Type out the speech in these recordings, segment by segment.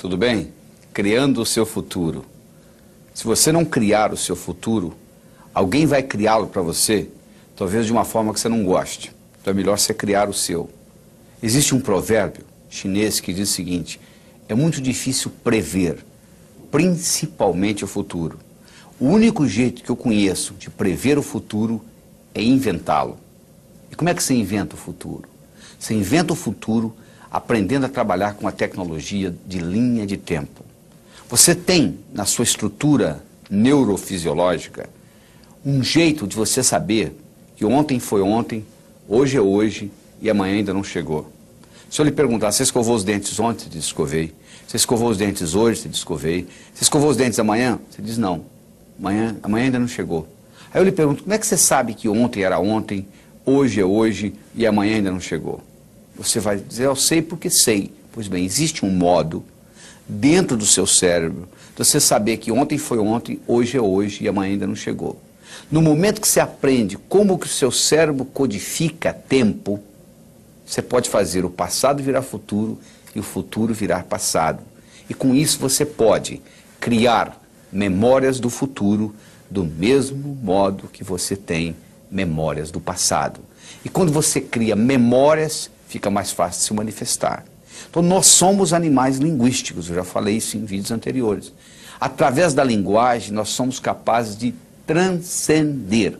tudo bem? Criando o seu futuro. Se você não criar o seu futuro, alguém vai criá-lo para você, talvez de uma forma que você não goste. Então é melhor você criar o seu. Existe um provérbio chinês que diz o seguinte: é muito difícil prever, principalmente o futuro. O único jeito que eu conheço de prever o futuro é inventá-lo. E como é que você inventa o futuro? Você inventa o futuro aprendendo a trabalhar com a tecnologia de linha de tempo. Você tem na sua estrutura neurofisiológica um jeito de você saber que ontem foi ontem, hoje é hoje e amanhã ainda não chegou. Se eu lhe perguntar, você escovou os dentes ontem? Você diz, escovei. Você escovou os dentes hoje? Você diz, escovei. Você escovou os dentes amanhã? Você diz, não. Amanhã ainda não chegou. Aí eu lhe pergunto, como é que você sabe que ontem era ontem, hoje é hoje e amanhã ainda não chegou? Você vai dizer, eu sei porque sei. Pois bem, existe um modo dentro do seu cérebro de você saber que ontem foi ontem, hoje é hoje e amanhã ainda não chegou. No momento que você aprende como que o seu cérebro codifica tempo, você pode fazer o passado virar futuro e o futuro virar passado. E com isso você pode criar memórias do futuro do mesmo modo que você tem memórias do passado. E quando você cria memórias, fica mais fácil de se manifestar. Então nós somos animais linguísticos, eu já falei isso em vídeos anteriores. Através da linguagem nós somos capazes de transcender.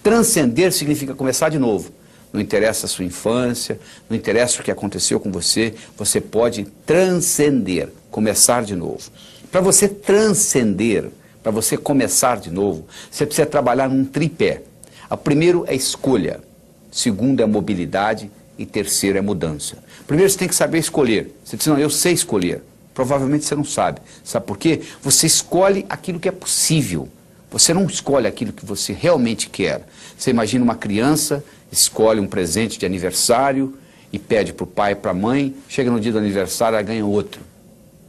Transcender significa começar de novo. Não interessa a sua infância, não interessa o que aconteceu com você, você pode transcender, começar de novo. Para você transcender, para você começar de novo, você precisa trabalhar num tripé. O primeiro é escolha, segundo é mobilidade e terceiro é mudança. Primeiro você tem que saber escolher. Você diz, não, eu sei escolher. Provavelmente você não sabe. Sabe por quê? Você escolhe aquilo que é possível. Você não escolhe aquilo que você realmente quer. Você imagina uma criança, escolhe um presente de aniversário e pede para o pai e para a mãe, chega no dia do aniversário, ela ganha outro.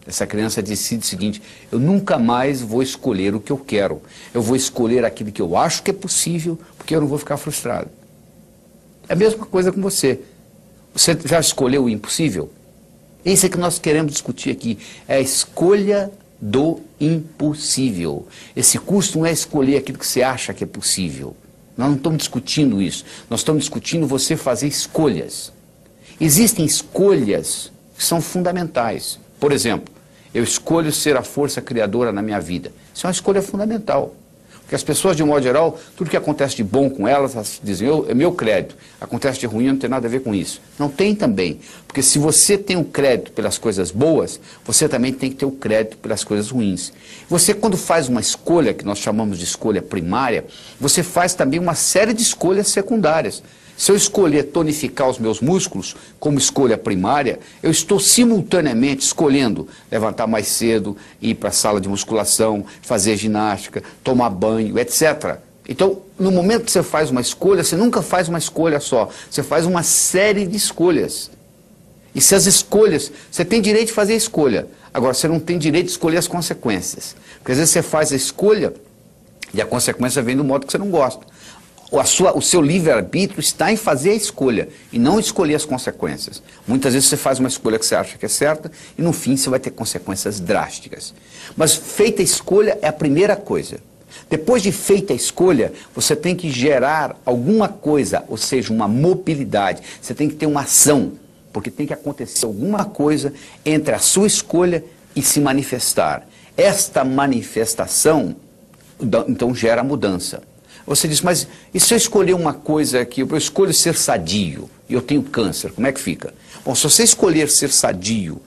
Essa criança decide o seguinte: eu nunca mais vou escolher o que eu quero. Eu vou escolher aquilo que eu acho que é possível, porque eu não vou ficar frustrado. É a mesma coisa com você. Você já escolheu o impossível? Isso é que nós queremos discutir aqui. É a escolha do impossível. Esse curso não é escolher aquilo que você acha que é possível. Nós não estamos discutindo isso. Nós estamos discutindo você fazer escolhas. Existem escolhas que são fundamentais. Por exemplo, eu escolho ser a força criadora na minha vida. Isso é uma escolha fundamental. Porque as pessoas, de um modo geral, tudo que acontece de bom com elas dizem, é meu crédito. Acontece de ruim, não tem nada a ver com isso. Não tem também. Porque se você tem o crédito pelas coisas boas, você também tem que ter o crédito pelas coisas ruins. Você, quando faz uma escolha, que nós chamamos de escolha primária, você faz também uma série de escolhas secundárias. Se eu escolher tonificar os meus músculos como escolha primária, eu estou simultaneamente escolhendo levantar mais cedo, ir para a sala de musculação, fazer ginástica, tomar banho, etc. Então, no momento que você faz uma escolha, você nunca faz uma escolha só, você faz uma série de escolhas. E se as escolhas, você tem direito de fazer a escolha, agora você não tem direito de escolher as consequências. Porque às vezes você faz a escolha e a consequência vem do modo que você não gosta. O seu livre-arbítrio está em fazer a escolha e não escolher as consequências. Muitas vezes você faz uma escolha que você acha que é certa e no fim você vai ter consequências drásticas. Mas feita a escolha é a primeira coisa. Depois de feita a escolha, você tem que gerar alguma coisa, ou seja, uma mobilidade. Você tem que ter uma ação, porque tem que acontecer alguma coisa entre a sua escolha e se manifestar. Esta manifestação, então, gera mudança. Você diz, mas e se eu escolher uma coisa que eu escolho ser sadio e eu tenho câncer, como é que fica? Bom, se você escolher ser sadio,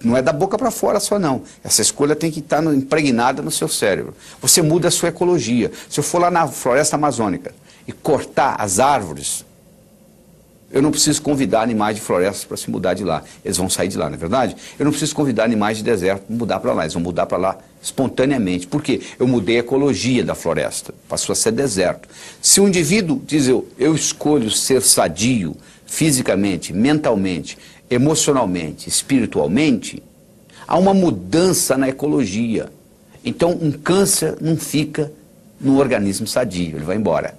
não é da boca para fora só não. Essa escolha tem que estar impregnada no seu cérebro. Você muda a sua ecologia. Se eu for lá na floresta amazônica e cortar as árvores, eu não preciso convidar animais de florestas para se mudar de lá. Eles vão sair de lá, não é verdade? Eu não preciso convidar animais de deserto para mudar para lá. Eles vão mudar para lá espontaneamente. Por quê? Eu mudei a ecologia da floresta. Passou a ser deserto. Se um indivíduo diz eu escolho ser sadio fisicamente, mentalmente, emocionalmente, espiritualmente, há uma mudança na ecologia. Então um câncer não fica num organismo sadio, ele vai embora.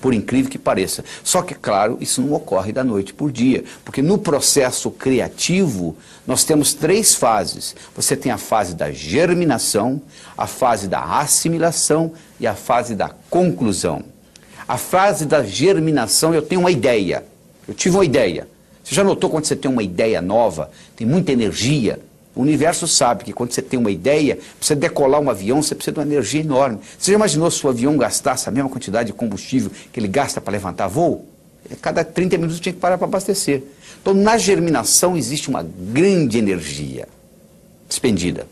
por incrível que pareça. Só que, claro, isso não ocorre da noite por dia, porque no processo criativo nós temos 3 fases. Você tem a fase da germinação, a fase da assimilação e a fase da conclusão. A fase da germinação, eu tenho uma ideia, eu tive uma ideia. Você já notou quando você tem uma ideia nova, tem muita energia? O universo sabe que quando você tem uma ideia, para você decolar um avião, você precisa de uma energia enorme. Você já imaginou se o avião gastasse a mesma quantidade de combustível que ele gasta para levantar voo? Cada 30 minutos tinha que parar para abastecer. Então, na germinação existe uma grande energia despendida.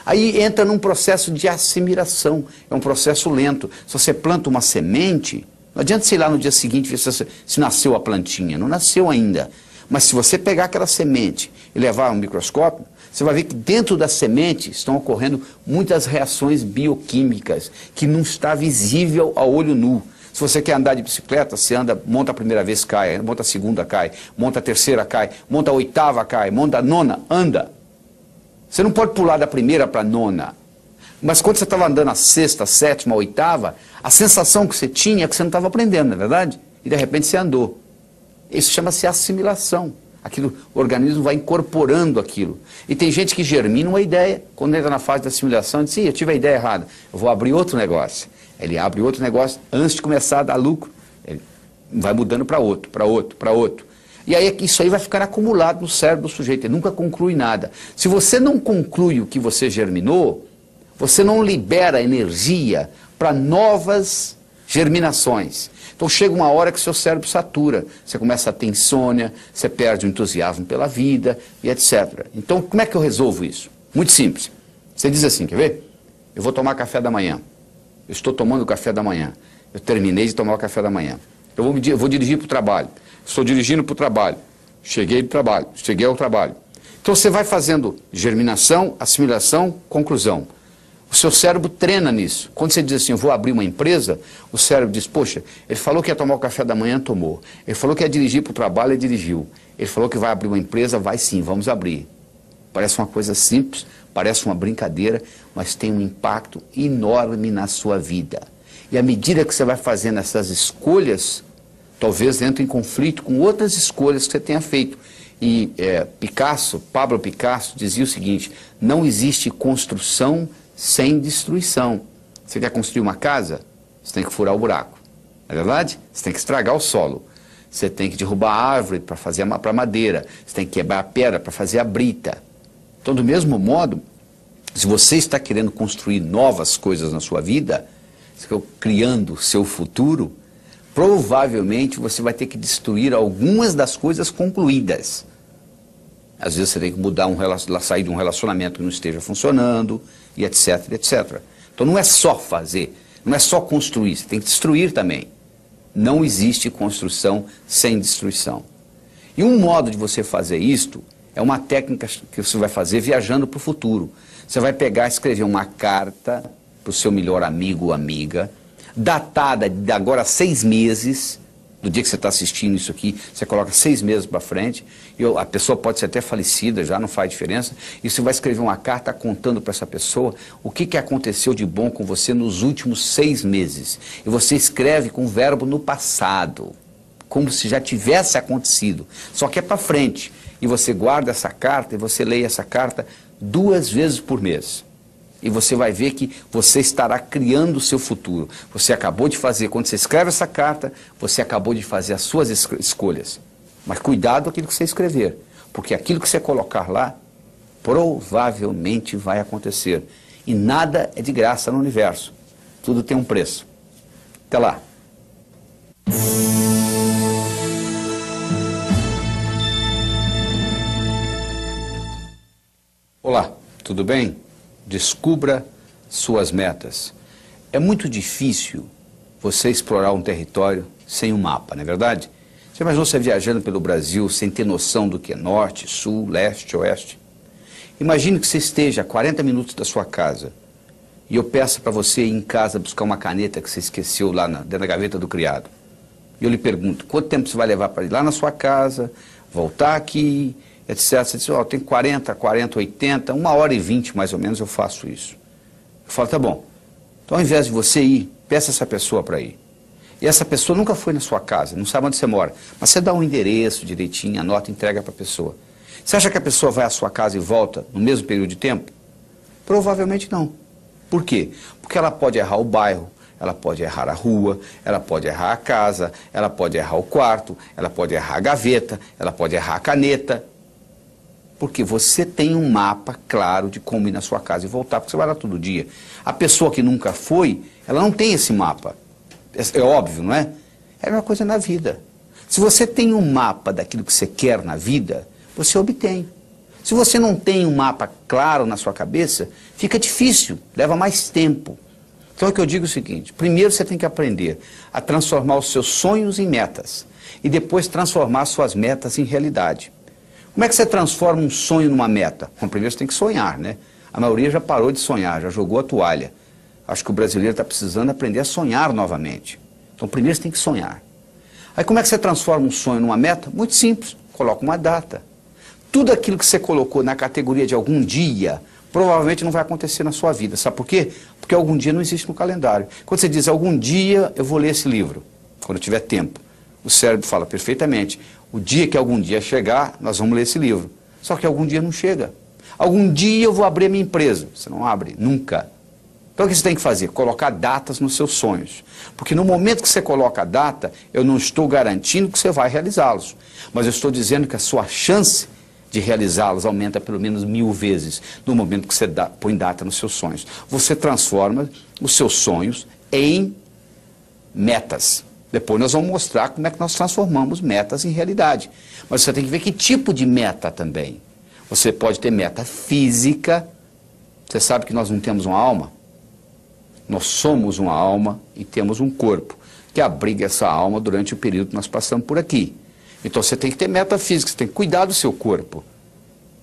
Aí entra num processo de assimilação, é um processo lento. Se você planta uma semente, não adianta você ir lá no dia seguinte ver se nasceu a plantinha, não nasceu ainda. Mas se você pegar aquela semente e levar a um microscópio, você vai ver que dentro da semente estão ocorrendo muitas reações bioquímicas que não está visível a olho nu. Se você quer andar de bicicleta, você anda, monta a primeira vez, cai, monta a segunda, cai, monta a terceira, cai, monta a oitava, cai, monta a nona, anda. Você não pode pular da primeira para a nona. Mas quando você estava andando a sexta, a sétima, a oitava, a sensação que você tinha é que você não estava aprendendo, não é verdade? E de repente você andou. Isso chama-se assimilação. Aquilo, o organismo vai incorporando aquilo. E tem gente que germina uma ideia, quando entra na fase da assimilação, diz, sim, eu tive a ideia errada, eu vou abrir outro negócio. Ele abre outro negócio, antes de começar a dar lucro, ele vai mudando para outro, para outro, para outro. E aí isso aí vai ficar acumulado no cérebro do sujeito, ele nunca conclui nada. Se você não conclui o que você germinou, você não libera energia para novas germinações. Então chega uma hora que seu cérebro satura, você começa a ter insônia, você perde o entusiasmo pela vida e etc. Então como é que eu resolvo isso? Muito simples. Você diz assim, quer ver? Eu vou tomar café da manhã. Eu estou tomando café da manhã. Eu terminei de tomar o café da manhã. Eu vou dirigir para o trabalho. Estou dirigindo para o trabalho. Cheguei do trabalho. Cheguei ao trabalho. Então você vai fazendo germinação, assimilação, conclusão. O seu cérebro treina nisso. Quando você diz assim, eu vou abrir uma empresa, o cérebro diz, poxa, ele falou que ia tomar o café da manhã, tomou. Ele falou que ia dirigir para o trabalho, ele dirigiu. Ele falou que vai abrir uma empresa, vai sim, vamos abrir. Parece uma coisa simples, parece uma brincadeira, mas tem um impacto enorme na sua vida. E à medida que você vai fazendo essas escolhas, talvez entre em conflito com outras escolhas que você tenha feito. E Pablo Picasso dizia o seguinte, não existe construção sem destruição. Você quer construir uma casa? Você tem que furar o buraco. Não é verdade? Você tem que estragar o solo. Você tem que derrubar a árvore para fazer para madeira. Você tem que quebrar a pedra para fazer a brita. Então, do mesmo modo, se você está querendo construir novas coisas na sua vida, criando o seu futuro, provavelmente você vai ter que destruir algumas das coisas concluídas. Às vezes você tem que mudar sair de um relacionamento que não esteja funcionando, e etc, etc. Então não é só fazer, não é só construir, você tem que destruir também. Não existe construção sem destruição. E um modo de você fazer isto é uma técnica que você vai fazer viajando para o futuro. Você vai pegar e escrever uma carta para o seu melhor amigo ou amiga, datada de agora 6 meses, do dia que você está assistindo isso aqui, você coloca 6 meses para frente, e a pessoa pode ser até falecida, já não faz diferença, e você vai escrever uma carta contando para essa pessoa o que aconteceu de bom com você nos últimos 6 meses. E você escreve com o verbo no passado, como se já tivesse acontecido, só que é para frente. E você guarda essa carta e você lê essa carta 2 vezes por mês. E você vai ver que você estará criando o seu futuro. Você acabou de fazer, quando você escreve essa carta, você acabou de fazer as suas escolhas. Mas cuidado com aquilo que você escrever, porque aquilo que você colocar lá, provavelmente vai acontecer. E nada é de graça no universo. Tudo tem um preço. Até lá. Olá, tudo bem? Descubra suas metas. É muito difícil você explorar um território sem um mapa, não é verdade? Você imaginou você viajando pelo Brasil sem ter noção do que é norte, sul, leste, oeste? Imagine que você esteja a 40 minutos da sua casa e eu peço para você ir em casa buscar uma caneta que você esqueceu lá dentro da gaveta do criado. E eu lhe pergunto, quanto tempo você vai levar para ir lá na sua casa, voltar aqui, etc. Você diz, ó, tem 40, 80, 1h20 mais ou menos eu faço isso. Eu falo, tá bom. Então ao invés de você ir, peça essa pessoa para ir. E essa pessoa nunca foi na sua casa, não sabe onde você mora. Mas você dá um endereço direitinho, anota e entrega para a pessoa. Você acha que a pessoa vai à sua casa e volta no mesmo período de tempo? Provavelmente não. Por quê? Porque ela pode errar o bairro, ela pode errar a rua, ela pode errar a casa, ela pode errar o quarto, ela pode errar a gaveta, ela pode errar a caneta. Porque você tem um mapa claro de como ir na sua casa e voltar, porque você vai lá todo dia. A pessoa que nunca foi, ela não tem esse mapa. É óbvio, não é? É a mesma coisa na vida. Se você tem um mapa daquilo que você quer na vida, você obtém. Se você não tem um mapa claro na sua cabeça, fica difícil, leva mais tempo. Então é que eu digo o seguinte, primeiro você tem que aprender a transformar os seus sonhos em metas e depois transformar suas metas em realidade. Como é que você transforma um sonho numa meta? Bom, primeiro você tem que sonhar, né? A maioria já parou de sonhar, já jogou a toalha. Acho que o brasileiro está precisando aprender a sonhar novamente. Então primeiro você tem que sonhar. Aí como é que você transforma um sonho numa meta? Muito simples, coloca uma data. Tudo aquilo que você colocou na categoria de algum dia, provavelmente não vai acontecer na sua vida. Sabe por quê? Porque algum dia não existe no calendário. Quando você diz, algum dia eu vou ler esse livro, quando eu tiver tempo, o cérebro fala perfeitamente, o dia que algum dia chegar, nós vamos ler esse livro. Só que algum dia não chega. Algum dia eu vou abrir a minha empresa. Você não abre, nunca. Então o que você tem que fazer? Colocar datas nos seus sonhos. Porque no momento que você coloca a data, eu não estou garantindo que você vai realizá-los. Mas eu estou dizendo que a sua chance de realizá-los aumenta pelo menos 1000 vezes no momento que você põe data nos seus sonhos. Você transforma os seus sonhos em metas. Depois nós vamos mostrar como é que nós transformamos metas em realidade. Mas você tem que ver que tipo de meta também. Você pode ter meta física. Você sabe que nós não temos uma alma? Nós somos uma alma e temos um corpo que abriga essa alma durante o período que nós passamos por aqui. Então você tem que ter meta física, você tem que cuidar do seu corpo.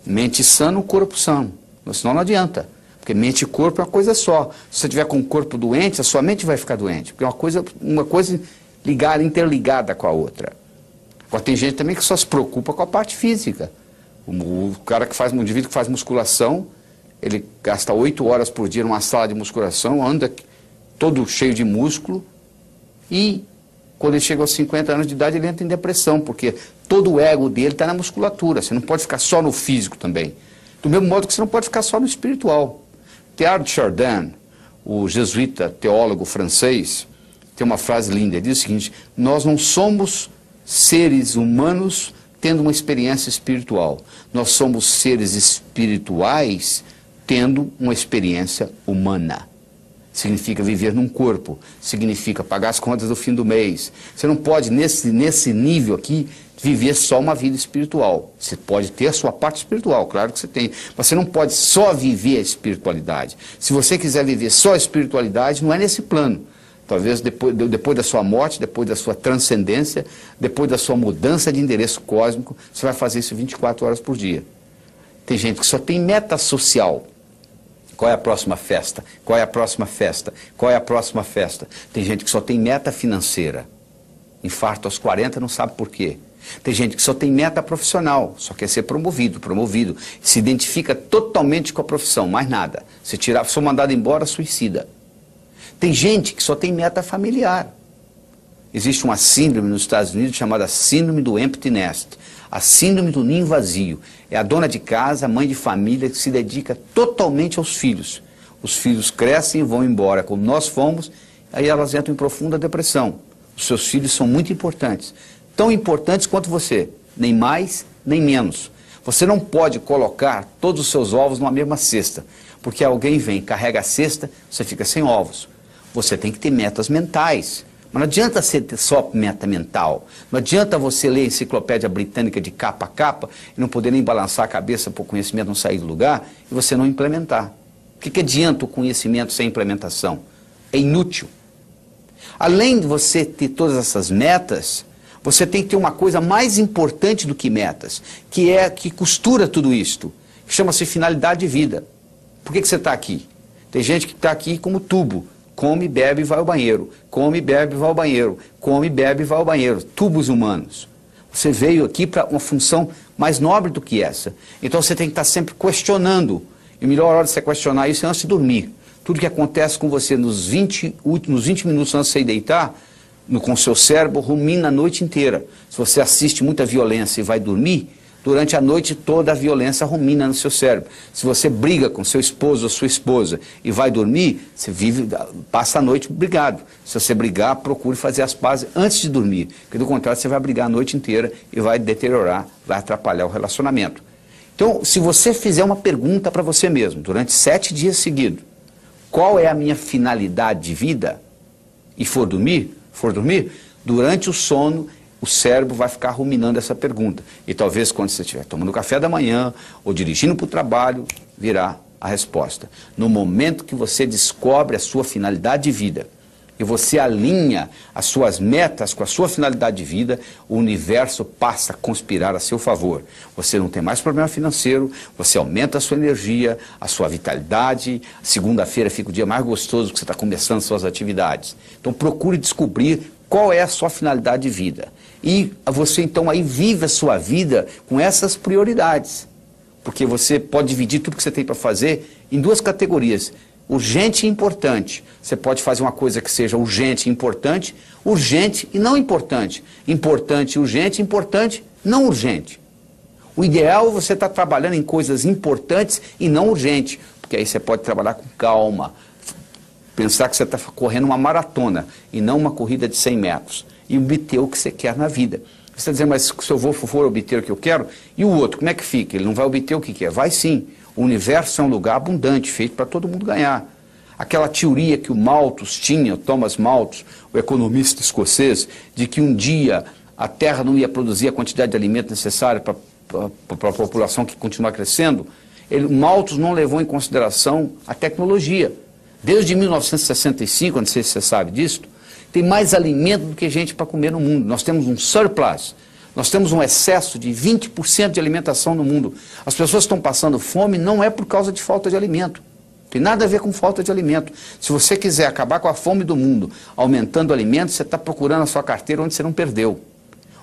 Mente sã, corpo são. Senão não adianta. Porque mente e corpo é uma coisa só. Se você tiver com o corpo doente, a sua mente vai ficar doente. Porque é uma coisa ligada, interligada com a outra. Agora tem gente também que só se preocupa com a parte física. O cara que faz, um indivíduo que faz musculação, ele gasta 8 horas por dia numa sala de musculação, anda todo cheio de músculo e quando ele chega aos 50 anos de idade ele entra em depressão, porque todo o ego dele está na musculatura. Você não pode ficar só no físico também. Do mesmo modo que você não pode ficar só no espiritual. Teilhard de Chardin, o jesuíta teólogo francês, tem uma frase linda, ele diz o seguinte, nós não somos seres humanos tendo uma experiência espiritual, nós somos seres espirituais tendo uma experiência humana. Significa viver num corpo, significa pagar as contas do fim do mês. Você não pode, nesse nível aqui, viver só uma vida espiritual. Você pode ter a sua parte espiritual, claro que você tem, mas você não pode só viver a espiritualidade. Se você quiser viver só a espiritualidade, não é nesse plano. Talvez depois da sua morte, depois da sua transcendência, depois da sua mudança de endereço cósmico, você vai fazer isso 24 horas por dia. Tem gente que só tem meta social. Qual é a próxima festa? Qual é a próxima festa? Qual é a próxima festa? Tem gente que só tem meta financeira. Infarto aos 40, não sabe por quê. Tem gente que só tem meta profissional, só quer ser promovido. Se identifica totalmente com a profissão, mais nada. Se for mandado embora, suicida. Tem gente que só tem meta familiar. Existe uma síndrome nos Estados Unidos chamada síndrome do empty nest. A síndrome do ninho vazio. É a dona de casa, a mãe de família que se dedica totalmente aos filhos. Os filhos crescem e vão embora, como nós fomos, aí elas entram em profunda depressão. Os seus filhos são muito importantes. Tão importantes quanto você, nem mais, nem menos. Você não pode colocar todos os seus ovos numa mesma cesta, porque alguém vem, carrega a cesta, você fica sem ovos. Você tem que ter metas mentais. Mas não adianta você ter só meta mental. Não adianta você ler a enciclopédia britânica de capa a capa e não poder nem balançar a cabeça para o conhecimento não sair do lugar e você não implementar. O que adianta o conhecimento sem implementação? É inútil. Além de você ter todas essas metas, você tem que ter uma coisa mais importante do que metas, que costura tudo isto, que chama-se finalidade de vida. Por que você está aqui? Tem gente que está aqui como tubo. Come, bebe e vai ao banheiro. Come, bebe e vai ao banheiro. Come, bebe e vai ao banheiro. Tubos humanos. Você veio aqui para uma função mais nobre do que essa. Então você tem que estar sempre questionando. E a melhor hora de você questionar isso é antes de dormir. Tudo que acontece com você nos 20 minutos antes de você ir deitar, com o seu cérebro rumina a noite inteira. Se você assiste muita violência e vai dormir, durante a noite toda a violência rumina no seu cérebro. Se você briga com seu esposo ou sua esposa e vai dormir, você passa a noite brigado. Se você brigar, procure fazer as pazes antes de dormir, porque do contrário você vai brigar a noite inteira e vai deteriorar, vai atrapalhar o relacionamento. Então, se você fizer uma pergunta para você mesmo, durante 7 dias seguidos, qual é a minha finalidade de vida, e for dormir, durante o sono, o cérebro vai ficar ruminando essa pergunta. E talvez quando você estiver tomando café da manhã ou dirigindo para o trabalho, virá a resposta. No momento que você descobre a sua finalidade de vida e você alinha as suas metas com a sua finalidade de vida, o universo passa a conspirar a seu favor. Você não tem mais problema financeiro, você aumenta a sua energia, a sua vitalidade. Segunda-feira fica o dia mais gostoso que você está começando suas atividades. Então procure descobrir qual é a sua finalidade de vida. E você então aí vive a sua vida com essas prioridades. Porque você pode dividir tudo que você tem para fazer em 2 categorias. Urgente e importante. Você pode fazer uma coisa que seja urgente e importante, urgente e não importante. Importante e urgente, importante, não urgente. O ideal é você estar trabalhando em coisas importantes e não urgentes. Porque aí você pode trabalhar com calma. Pensar que você está correndo uma maratona e não uma corrida de 100 metros. E obter o que você quer na vida. Você está dizendo, mas se eu for obter o que eu quero, e o outro, como é que fica? Ele não vai obter o que quer? Vai sim. O universo é um lugar abundante, feito para todo mundo ganhar. Aquela teoria que o Malthus tinha, o Thomas Malthus, o economista escocês, de que um dia a Terra não ia produzir a quantidade de alimento necessária para a população que continua crescendo, Malthus não levou em consideração a tecnologia. Desde 1965, não sei se você sabe disso, tem mais alimento do que gente para comer no mundo. Nós temos um surplus. Nós temos um excesso de 20% de alimentação no mundo. As pessoas estão passando fome não é por causa de falta de alimento. Tem nada a ver com falta de alimento. Se você quiser acabar com a fome do mundo, aumentando o alimento, você está procurando a sua carteira onde você não perdeu.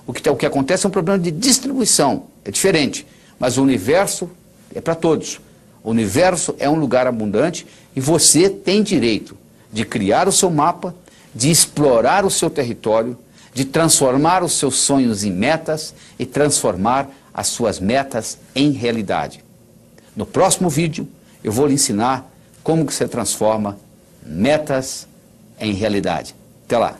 O que acontece é um problema de distribuição. É diferente. Mas o universo é para todos. O universo é um lugar abundante e você tem direito de criar o seu mapa, de explorar o seu território, de transformar os seus sonhos em metas e transformar as suas metas em realidade. No próximo vídeo, eu vou lhe ensinar como que você transforma metas em realidade. Até lá!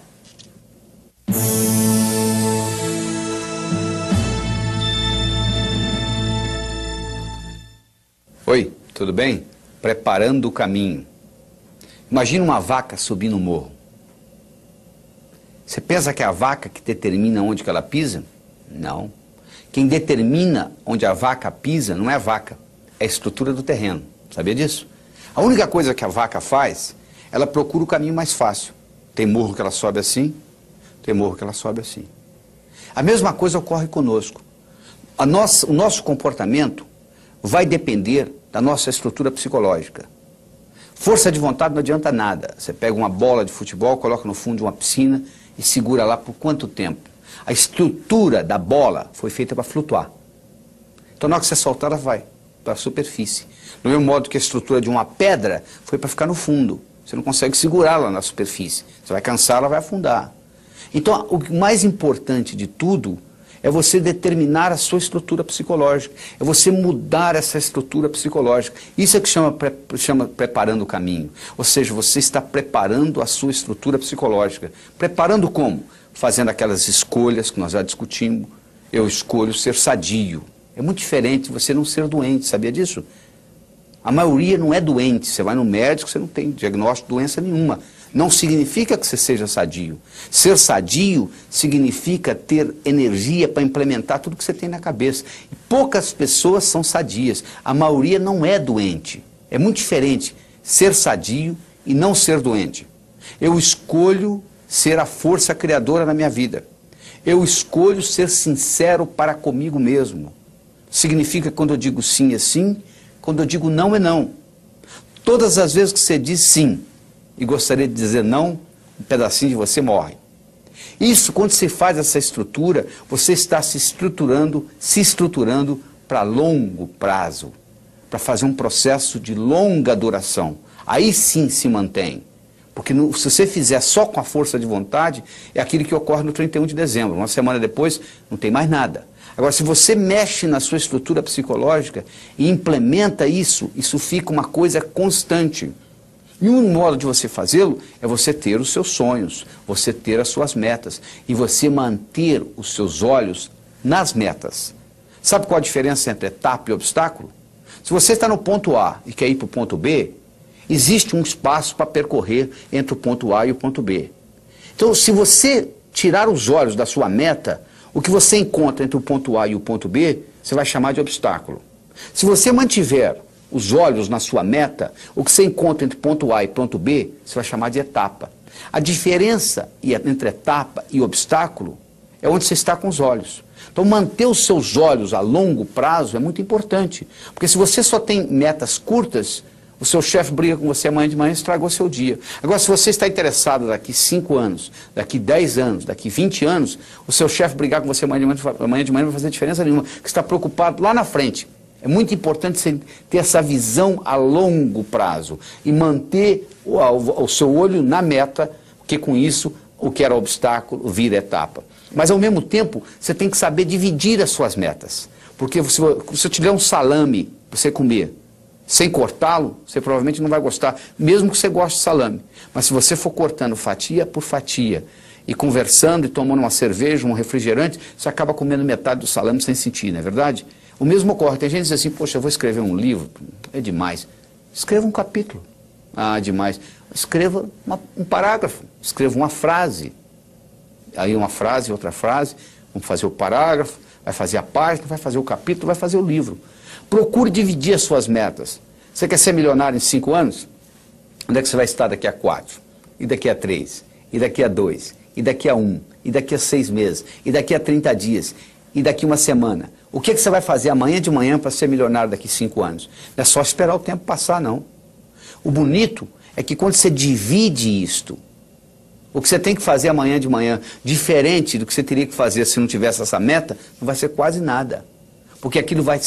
Oi, tudo bem? Preparando o caminho. Imagina uma vaca subindo um morro. Você pensa que é a vaca que determina onde que ela pisa? Não. Quem determina onde a vaca pisa não é a vaca, é a estrutura do terreno. Sabia disso? A única coisa que a vaca faz, ela procura o caminho mais fácil. Tem morro que ela sobe assim, tem morro que ela sobe assim. A mesma coisa ocorre conosco. O nosso comportamento vai depender da nossa estrutura psicológica. Força de vontade não adianta nada. Você pega uma bola de futebol, coloca no fundo de uma piscina e segura lá por quanto tempo? A estrutura da bola foi feita para flutuar. Então na hora que você soltar, ela vai para a superfície. Do mesmo modo que a estrutura de uma pedra foi para ficar no fundo. Você não consegue segurá-la na superfície. Você vai cansar, ela vai afundar. Então o mais importante de tudo é você determinar a sua estrutura psicológica. É você mudar essa estrutura psicológica. Isso é que chama preparando o caminho. Ou seja, você está preparando a sua estrutura psicológica. Preparando como? Fazendo aquelas escolhas que nós já discutimos. Eu escolho ser sadio. É muito diferente de você não ser doente, sabia disso? A maioria não é doente. Você vai no médico, você não tem diagnóstico de doença nenhuma. Não significa que você seja sadio. Ser sadio significa ter energia para implementar tudo que você tem na cabeça. E poucas pessoas são sadias. A maioria não é doente. É muito diferente ser sadio e não ser doente. Eu escolho ser a força criadora na minha vida. Eu escolho ser sincero para comigo mesmo. Significa que quando eu digo sim é sim, quando eu digo não é não. Todas as vezes que você diz sim e gostaria de dizer não, um pedacinho de você morre. Isso, quando você faz essa estrutura, você está se estruturando para longo prazo, para fazer um processo de longa duração. Aí sim se mantém. Porque se você fizer só com a força de vontade, é aquilo que ocorre no 31 de dezembro. Uma semana depois, não tem mais nada. Agora, se você mexe na sua estrutura psicológica e implementa isso, isso fica uma coisa constante. E um modo de você fazê-lo é você ter os seus sonhos, você ter as suas metas e você manter os seus olhos nas metas. Sabe qual a diferença entre etapa e obstáculo? Se você está no ponto A e quer ir para o ponto B, existe um espaço para percorrer entre o ponto A e o ponto B. Então, se você tirar os olhos da sua meta, o que você encontra entre o ponto A e o ponto B, você vai chamar de obstáculo. Se você mantiver os olhos na sua meta, o que você encontra entre ponto A e ponto B, você vai chamar de etapa. A diferença entre etapa e obstáculo é onde você está com os olhos. Então, manter os seus olhos a longo prazo é muito importante. Porque se você só tem metas curtas, o seu chefe briga com você amanhã de manhã e estragou seu dia. Agora, se você está interessado daqui 5 anos, daqui 10 anos, daqui 20 anos, o seu chefe brigar com você amanhã de manhã não vai fazer diferença nenhuma, porque você está preocupado lá na frente. É muito importante você ter essa visão a longo prazo e manter o seu olho na meta, porque com isso o que era obstáculo vira etapa. Mas ao mesmo tempo, você tem que saber dividir as suas metas. Porque se eu te der um salame para você comer, sem cortá-lo, você provavelmente não vai gostar, mesmo que você goste de salame. Mas se você for cortando fatia por fatia, e conversando e tomando uma cerveja, um refrigerante, você acaba comendo metade do salame sem sentir, não é verdade? O mesmo ocorre. Tem gente que diz assim, poxa, eu vou escrever um livro, é demais. Escreva um capítulo. Ah, demais. Escreva um parágrafo, escreva uma frase. Aí uma frase, outra frase, vamos fazer o parágrafo, vai fazer a página, vai fazer o capítulo, vai fazer o livro. Procure dividir as suas metas. Você quer ser milionário em 5 anos? Onde é que você vai estar daqui a 4? E daqui a 3? E daqui a 2? E daqui a 1? E daqui a 6 meses? E daqui a 30 dias? E daqui a uma semana? O que você vai fazer amanhã de manhã para ser milionário daqui a 5 anos? Não é só esperar o tempo passar, não. O bonito é que quando você divide isto, o que você tem que fazer amanhã de manhã, diferente do que você teria que fazer se não tivesse essa meta, não vai ser quase nada. Porque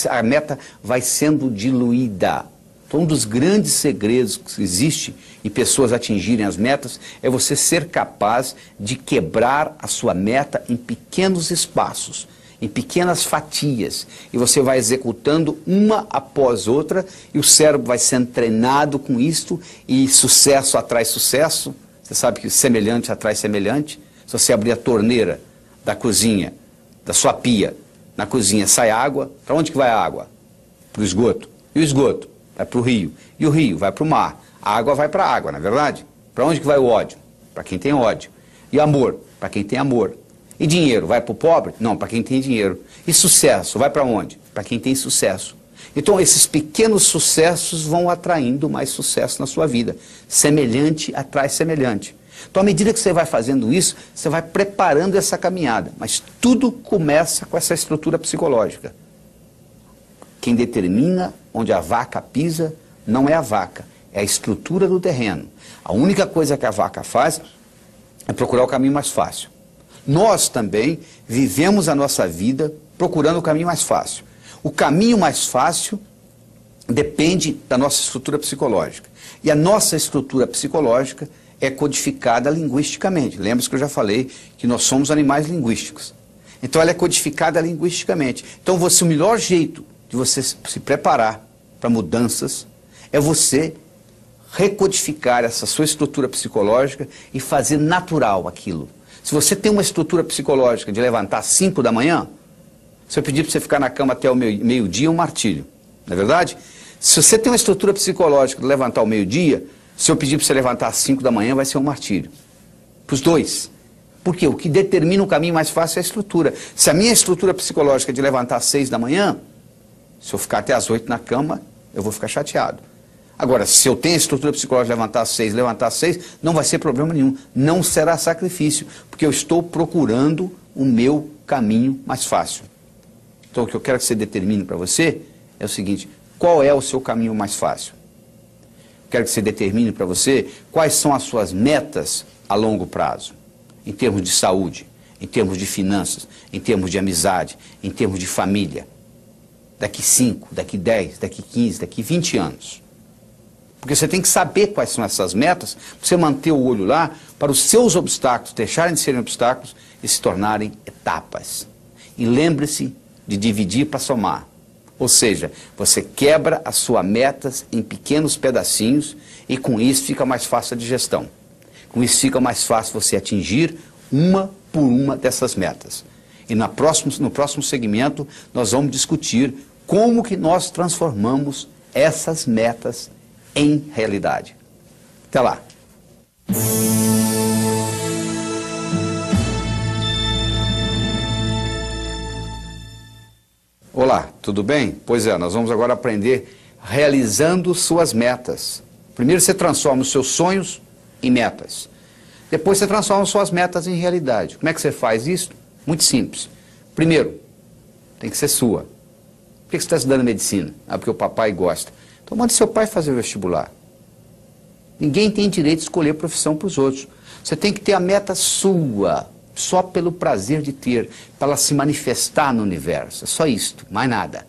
a meta vai sendo diluída. Então, um dos grandes segredos que existe em pessoas atingirem as metas é você ser capaz de quebrar a sua meta em pequenos espaços, em pequenas fatias. E você vai executando uma após outra e o cérebro vai sendo treinado com isto e sucesso atrai sucesso. Você sabe que semelhante atrai semelhante. Se você abrir a torneira da cozinha, da sua pia, na cozinha sai água, para onde que vai a água? Para o esgoto. E o esgoto? Vai para o rio. E o rio vai para o mar. A água vai para a água, não é verdade? Para onde que vai o ódio? Para quem tem ódio. E amor? Para quem tem amor. E dinheiro? Vai para o pobre? Não, para quem tem dinheiro. E sucesso? Vai para onde? Para quem tem sucesso. Então, esses pequenos sucessos vão atraindo mais sucesso na sua vida. Semelhante atrai semelhante. Então, à medida que você vai fazendo isso, você vai preparando essa caminhada. Mas tudo começa com essa estrutura psicológica. Quem determina onde a vaca pisa não é a vaca, é a estrutura do terreno. A única coisa que a vaca faz é procurar o caminho mais fácil. Nós também vivemos a nossa vida procurando o caminho mais fácil. O caminho mais fácil depende da nossa estrutura psicológica. E a nossa estrutura psicológica é codificada linguisticamente. Lembra-se que eu já falei que nós somos animais linguísticos. Então ela é codificada linguisticamente. Então o melhor jeito de você se preparar para mudanças é você recodificar essa sua estrutura psicológica e fazer natural aquilo. Se você tem uma estrutura psicológica de levantar às 5 da manhã, se eu pedir para você ficar na cama até o meio-dia, é um martírio. Não é verdade? Se você tem uma estrutura psicológica de levantar ao meio-dia, se eu pedir para você levantar às 5 da manhã, vai ser um martírio. Para os dois. Por quê? O que determina o caminho mais fácil é a estrutura. Se a minha estrutura psicológica é de levantar às 6 da manhã, se eu ficar até às 8 na cama, eu vou ficar chateado. Agora, se eu tenho a estrutura psicológica de levantar às 6, não vai ser problema nenhum. Não será sacrifício, porque eu estou procurando o meu caminho mais fácil. Então, o que eu quero que você determine para você é o seguinte: qual é o seu caminho mais fácil? Quero que você determine para você quais são as suas metas a longo prazo, em termos de saúde, em termos de finanças, em termos de amizade, em termos de família. Daqui 5, daqui 10, daqui 15, daqui 20 anos. Porque você tem que saber quais são essas metas, para você manter o olho lá, para os seus obstáculos deixarem de serem obstáculos e se tornarem etapas. E lembre-se de dividir para somar. Ou seja, você quebra as suas metas em pequenos pedacinhos e com isso fica mais fácil a digestão. Com isso fica mais fácil você atingir uma por uma dessas metas. E no próximo segmento nós vamos discutir como que nós transformamos essas metas em realidade. Até lá! Olá, tudo bem? Pois é, nós vamos agora aprender realizando suas metas. Primeiro você transforma os seus sonhos em metas. Depois você transforma suas metas em realidade. Como é que você faz isso? Muito simples. Primeiro, tem que ser sua. Por que você está estudando medicina? Ah, porque o papai gosta. Então mande seu pai fazer o vestibular. Ninguém tem direito de escolher profissão para os outros. Você tem que ter a meta sua, só pelo prazer de ter, para ela se manifestar no universo. É só isto, mais nada.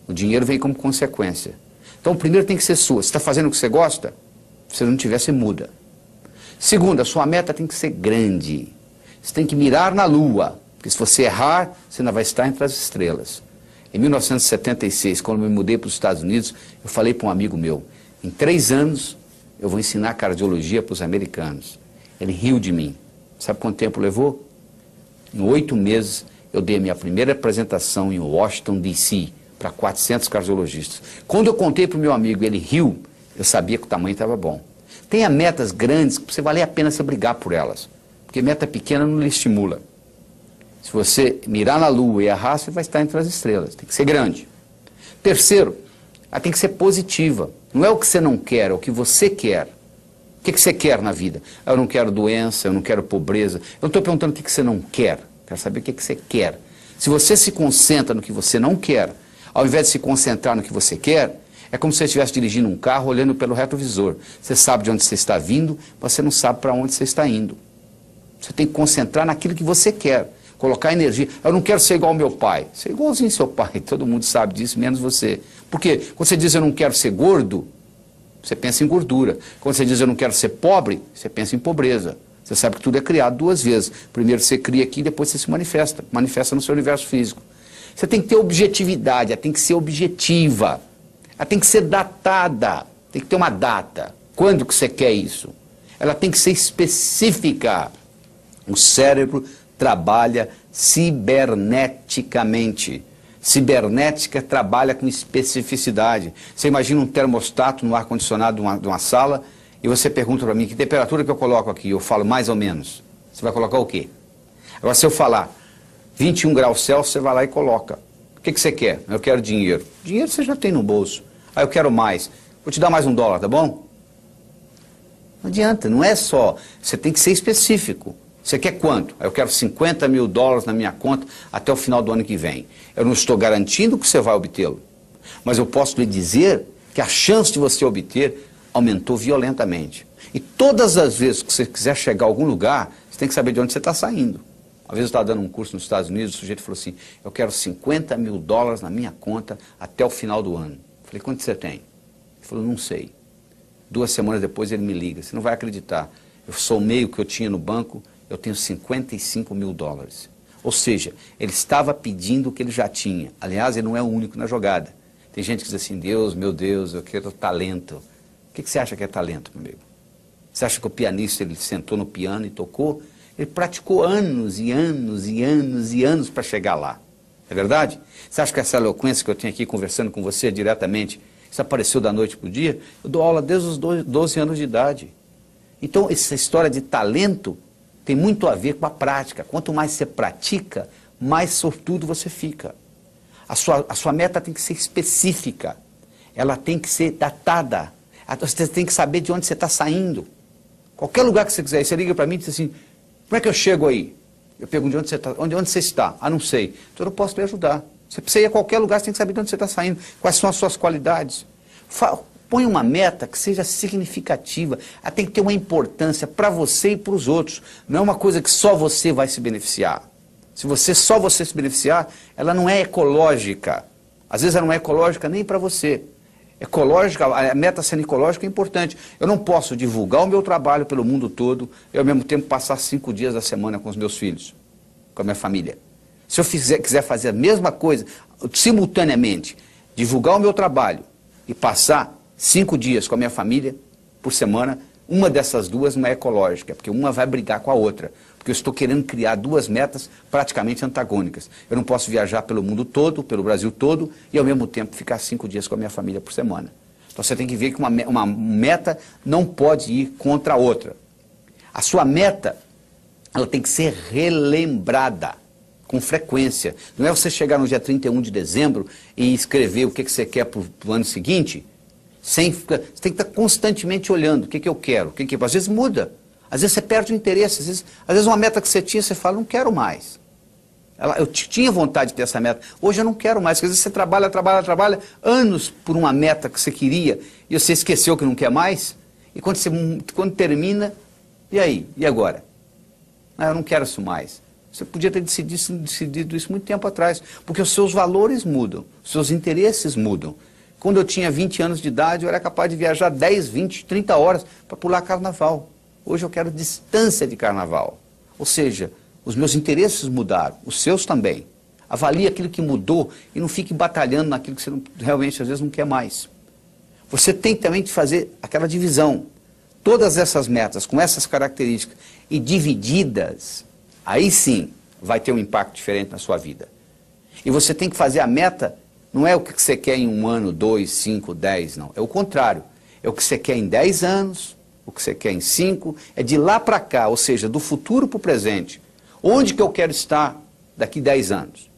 O dinheiro vem como consequência. Então, primeiro tem que ser sua. Você está fazendo o que você gosta? Se não tiver, você muda. Segundo, a sua meta tem que ser grande. Você tem que mirar na lua, porque se você errar, você ainda vai estar entre as estrelas. Em 1976, quando eu me mudei para os Estados Unidos, eu falei para um amigo meu, em 3 anos eu vou ensinar cardiologia para os americanos. Ele riu de mim. Sabe quanto tempo levou? Em 8 meses eu dei a minha primeira apresentação em Washington, D.C., para 400 cardiologistas. Quando eu contei para o meu amigo, ele riu, eu sabia que o tamanho estava bom. Tenha metas grandes, que você vale a pena você brigar por elas. Porque meta pequena não lhe estimula. Se você mirar na lua e errar, você vai estar entre as estrelas. Tem que ser grande. Terceiro, ela tem que ser positiva. Não é o que você não quer, é o que você quer. O que você quer na vida? Eu não quero doença, eu não quero pobreza. Eu não estou perguntando o que você não quer. Quero saber o que você quer. Se você se concentra no que você não quer, ao invés de se concentrar no que você quer, é como se você estivesse dirigindo um carro olhando pelo retrovisor. Você sabe de onde você está vindo, você não sabe para onde você está indo. Você tem que concentrar naquilo que você quer. Colocar energia. Eu não quero ser igual ao meu pai. Ser igualzinho ao seu pai. Todo mundo sabe disso, menos você. Por quê? Quando você diz eu não quero ser gordo, você pensa em gordura. Quando você diz eu não quero ser pobre, você pensa em pobreza. Você sabe que tudo é criado 2 vezes. Primeiro você cria aqui, depois você se manifesta. Manifesta no seu universo físico. Você tem que ter objetividade, ela tem que ser objetiva. Ela tem que ser datada. Tem que ter uma data. Quando que você quer isso? Ela tem que ser específica. O cérebro trabalha ciberneticamente. Cibernética trabalha com especificidade. Você imagina um termostato no ar-condicionado de uma sala e você pergunta para mim que temperatura que eu coloco aqui. Eu falo mais ou menos. Você vai colocar o quê? Agora, se eu falar 21 graus Celsius, você vai lá e coloca. O que você quer? Eu quero dinheiro. Dinheiro você já tem no bolso. Ah, eu quero mais. Vou te dar mais $1, tá bom? Não adianta, não é só. Você tem que ser específico. Você quer quanto? Eu quero $50 mil na minha conta até o final do ano que vem. Eu não estou garantindo que você vai obtê-lo. Mas eu posso lhe dizer que a chance de você obter aumentou violentamente. E todas as vezes que você quiser chegar a algum lugar, você tem que saber de onde você está saindo. Uma vez eu estava dando um curso nos Estados Unidos, o sujeito falou assim, eu quero $50 mil na minha conta até o final do ano. Eu falei, quanto você tem? Ele falou, não sei. 2 semanas depois ele me liga, você não vai acreditar. Eu somei o que eu tinha no banco, eu tenho $55 mil. Ou seja, ele estava pedindo o que ele já tinha. Aliás, ele não é o único na jogada. Tem gente que diz assim, Deus, meu Deus, eu quero talento. O que você acha que é talento, meu amigo? Você acha que o pianista, ele sentou no piano e tocou? Ele praticou anos e anos e anos e anos para chegar lá. É verdade? Você acha que essa eloquência que eu tenho aqui conversando com você diretamente, isso apareceu da noite para o dia? Eu dou aula desde os 12 anos de idade. Então, essa história de talento tem muito a ver com a prática. Quanto mais você pratica, mais sortudo você fica. A sua meta tem que ser específica. Ela tem que ser datada. Você tem que saber de onde você está saindo. Qualquer lugar que você quiser. Você liga para mim e diz assim, como é que eu chego aí? Eu pergunto de onde você está. Onde você está? Ah, não sei. Então eu não posso lhe ajudar. Você precisa ir a qualquer lugar, você tem que saber de onde você está saindo. Quais são as suas qualidades. Põe uma meta que seja significativa. Ela tem que ter uma importância para você e para os outros. Não é uma coisa que só você vai se beneficiar. Se só você se beneficiar, ela não é ecológica. Às vezes ela não é ecológica nem para você. Ecológica, a meta sendo ecológica é importante. Eu não posso divulgar o meu trabalho pelo mundo todo e ao mesmo tempo passar 5 dias da semana com os meus filhos, com a minha família. Se eu quiser fazer a mesma coisa, simultaneamente, divulgar o meu trabalho e passar 5 dias com a minha família por semana, uma dessas duas não é ecológica, porque uma vai brigar com a outra. Porque eu estou querendo criar 2 metas praticamente antagônicas. Eu não posso viajar pelo mundo todo, pelo Brasil todo, e ao mesmo tempo ficar 5 dias com a minha família por semana. Então você tem que ver que uma meta não pode ir contra a outra. A sua meta, ela tem que ser relembrada com frequência. Não é você chegar no dia 31 de dezembro e escrever o que você quer para o ano seguinte, você tem que estar constantemente olhando o que eu quero. Às vezes muda. Às vezes você perde o interesse, às vezes uma meta que você tinha, você fala, não quero mais. Eu tinha vontade de ter essa meta, hoje eu não quero mais. Porque às vezes você trabalha anos por uma meta que você queria e você esqueceu que não quer mais. E quando termina, e aí? E agora? Eu não quero isso mais. Você podia ter decidido isso muito tempo atrás, porque os seus valores mudam, os seus interesses mudam. Quando eu tinha 20 anos de idade, eu era capaz de viajar 10, 20, 30 horas para pular carnaval. Hoje eu quero distância de carnaval. Ou seja, os meus interesses mudaram, os seus também. Avalie aquilo que mudou e não fique batalhando naquilo que você realmente às vezes não quer mais. Você tem também de fazer aquela divisão. Todas essas metas com essas características e divididas, aí sim vai ter um impacto diferente na sua vida. E você tem que fazer a meta, não é o que você quer em 1 ano, 2, 5, 10, não. É o contrário. É o que você quer em 10 anos, o que você quer em 5, é de lá para cá, ou seja, do futuro para o presente. Onde que eu quero estar daqui 10 anos?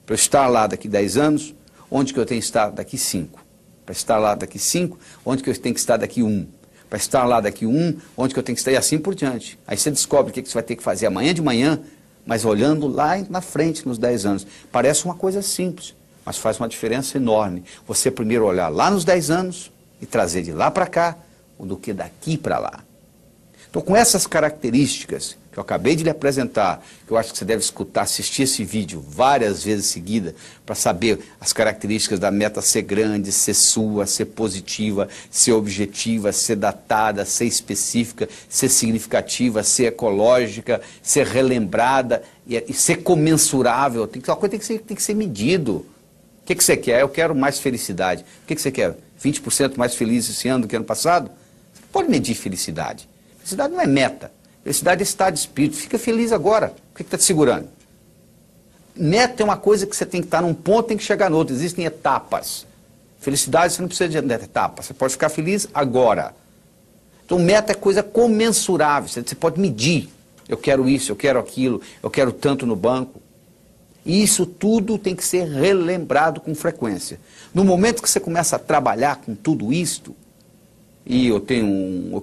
Para eu estar lá daqui 10 anos, onde que eu tenho que estar daqui 5? Para estar lá daqui 5, onde que eu tenho que estar daqui 1? Para estar lá daqui 1, onde que eu tenho que estar? E assim por diante. Aí você descobre o que você vai ter que fazer amanhã de manhã, mas olhando lá na frente, nos 10 anos. Parece uma coisa simples, mas faz uma diferença enorme. Você primeiro olhar lá nos 10 anos e trazer de lá para cá, do que daqui para lá. Então, com essas características que eu acabei de lhe apresentar, que eu acho que você deve escutar, assistir esse vídeo várias vezes seguida, para saber as características da meta ser grande, ser sua, ser positiva, ser objetiva, ser datada, ser específica, ser significativa, ser ecológica, ser relembrada e ser comensurável. Uma coisa tem que ser medido. O que você quer? Eu quero mais felicidade. O que você quer? 20% mais feliz esse ano do que ano passado? Você não pode medir felicidade. Felicidade não é meta. Felicidade é estado de espírito. Fica feliz agora. O que está te segurando? Meta é uma coisa que você tem que estar num ponto, tem que chegar no outro. Existem etapas. Felicidade você não precisa de etapas. Você pode ficar feliz agora. Então meta é coisa comensurável. Você pode medir. Eu quero isso, eu quero aquilo, eu quero tanto no banco. E isso tudo tem que ser relembrado com frequência. No momento que você começa a trabalhar com tudo isto, e eu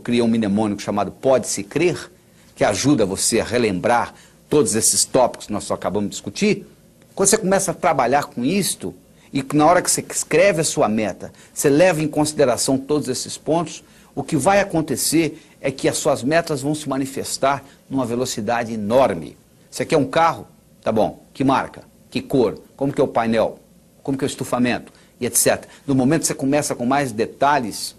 criei um mnemônico chamado Pode-se Crer, que ajuda você a relembrar todos esses tópicos que nós só acabamos de discutir. Quando você começa a trabalhar com isto, e na hora que você escreve a sua meta, você leva em consideração todos esses pontos, o que vai acontecer é que as suas metas vão se manifestar numa velocidade enorme. Você quer um carro? Tá bom. Que marca? Que cor? Como que é o painel? Como que é o estufamento? E etc. No momento que você começa com mais detalhes,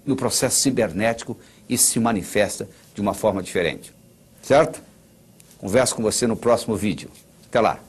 no processo cibernético, isso se manifesta de uma forma diferente. Certo? Converso com você no próximo vídeo. Até lá.